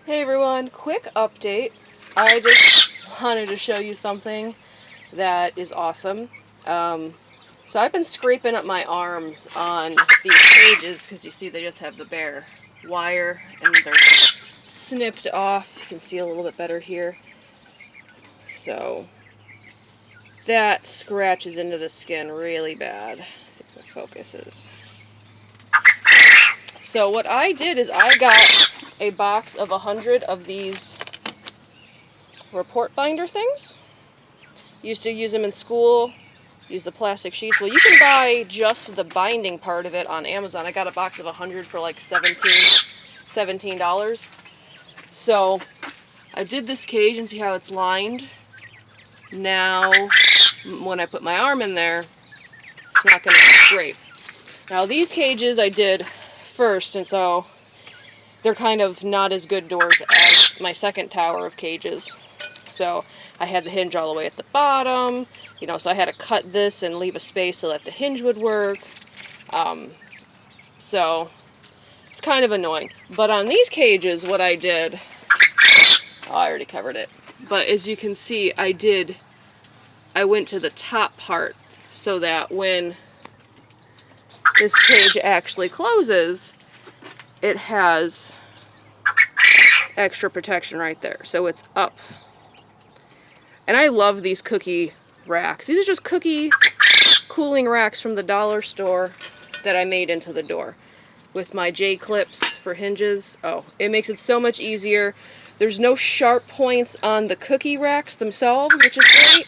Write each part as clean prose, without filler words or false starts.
Hey everyone, quick update. I just wanted to show you something that is awesome. So I've been scraping up my arms on these cages because you see they just have the bare wire and they're snipped off. You can see a little bit better here. So that scratches into the skin really bad. I think the focus is. So what I did is I got a box of 100 of these report binder things. Used to use them in school, use the plastic sheets. Well, you can buy just the binding part of it on Amazon. I got a box of 100 for like $17. So I did this cage and see how it's lined. Now, when I put my arm in there, it's not going to scrape. Now these cages I did first, and so they're kind of not as good doors as my second tower of cages. So I had the hinge all the way at the bottom, so I had to cut this and leave a space so that the hinge would work. So it's kind of annoying. But on these cages, what I did, I already covered it. But as you can see, I went to the top part so that when this cage actually closes, it has extra protection right there. So it's up. And I love these cookie racks. These are just cookie cooling racks from the dollar store that I made into the door with my J-clips for hinges. Oh, it makes it so much easier. There's no sharp points on the cookie racks themselves, which is great.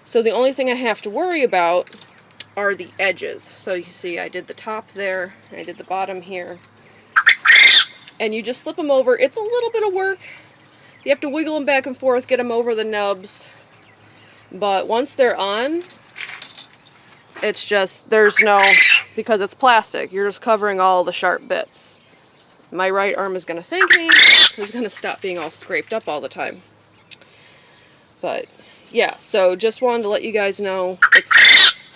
So the only thing I have to worry about are the edges. So you see I did the top there, and I did the bottom here. And you just slip them over. It's a little bit of work. You have to wiggle them back and forth, get them over the nubs. But once they're on, it's just, because it's plastic, you're just covering all the sharp bits. My right arm is going to thank me. It's going to stop being all scraped up all the time. But yeah, so just wanted to let you guys know it's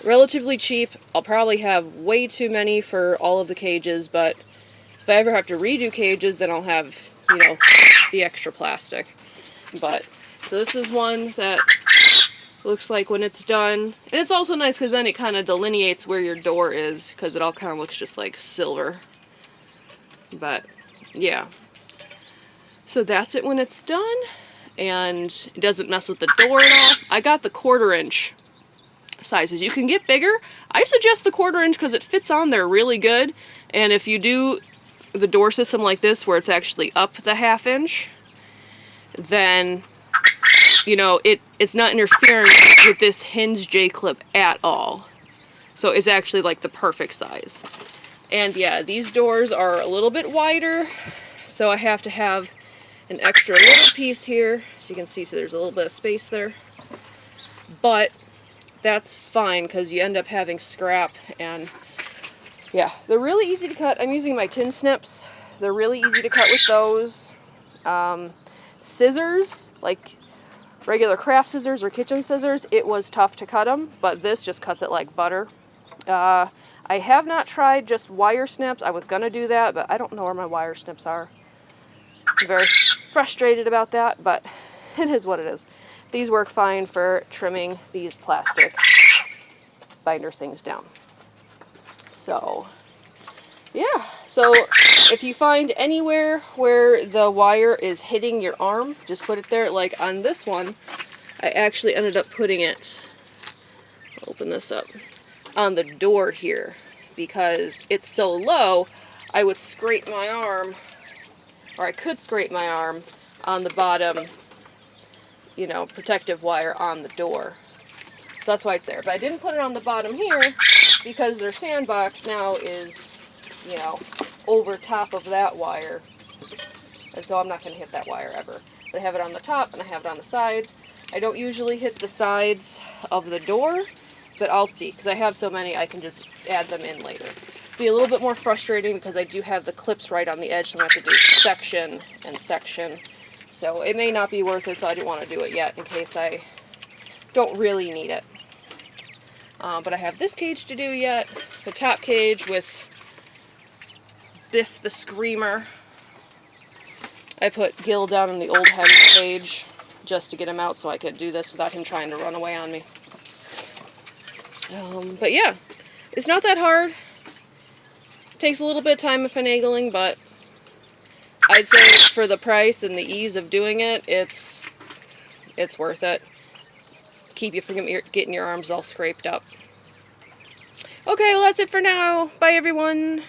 relatively cheap. I'll probably have way too many for all of the cages, but if I ever have to redo cages, then I'll have, the extra plastic. But, so this is one that looks like when it's done. And it's also nice because then it kind of delineates where your door is, because it all kind of looks just like silver. But, yeah. So that's it when it's done. And it doesn't mess with the door at all. I got the 1/4 inch sizes. You can get bigger. I suggest the 1/4 inch because it fits on there really good. And if you do the door system like this where it's actually up the 1/2 inch, then it's not interfering with this hinge J-clip at all. So it's actually like the perfect size. And yeah, these doors are a little bit wider, so I have to have an extra little piece here, so you can see, so there's a little bit of space there. But that's fine because you end up having scrap. And yeah, they're really easy to cut. I'm using my tin snips. They're really easy to cut with those. Scissors, like regular craft scissors or kitchen scissors, it was tough to cut them, but this just cuts it like butter. I have not tried just wire snips. I was going to do that, but I don't know where my wire snips are. I'm very frustrated about that, but it is what it is. These work fine for trimming these plastic binder things down. So, yeah. So, if you find anywhere where the wire is hitting your arm, just put it there. Like on this one, I actually ended up putting it, I'll open this up, on the door here. Because it's so low, I would scrape my arm, or I could scrape my arm on the bottom, protective wire on the door. So that's why it's there. But I didn't put it on the bottom here because their sandbox now is, over top of that wire. And so I'm not going to hit that wire ever. But I have it on the top and I have it on the sides. I don't usually hit the sides of the door, but I'll see. Because I have so many, I can just add them in later. It'll be a little bit more frustrating because I do have the clips right on the edge, so I'm going to have to do section and section. So it may not be worth it, so I didn't want to do it yet in case I don't really need it. But I have this cage to do yet, the top cage with Biff the Screamer. I put Gil down in the old hen cage just to get him out so I could do this without him trying to run away on me. But yeah, it's not that hard. Takes a little bit of time and finagling, but I'd say for the price and the ease of doing it, it's worth it. Keep you from getting your arms all scraped up. Okay, well that's it for now. Bye everyone.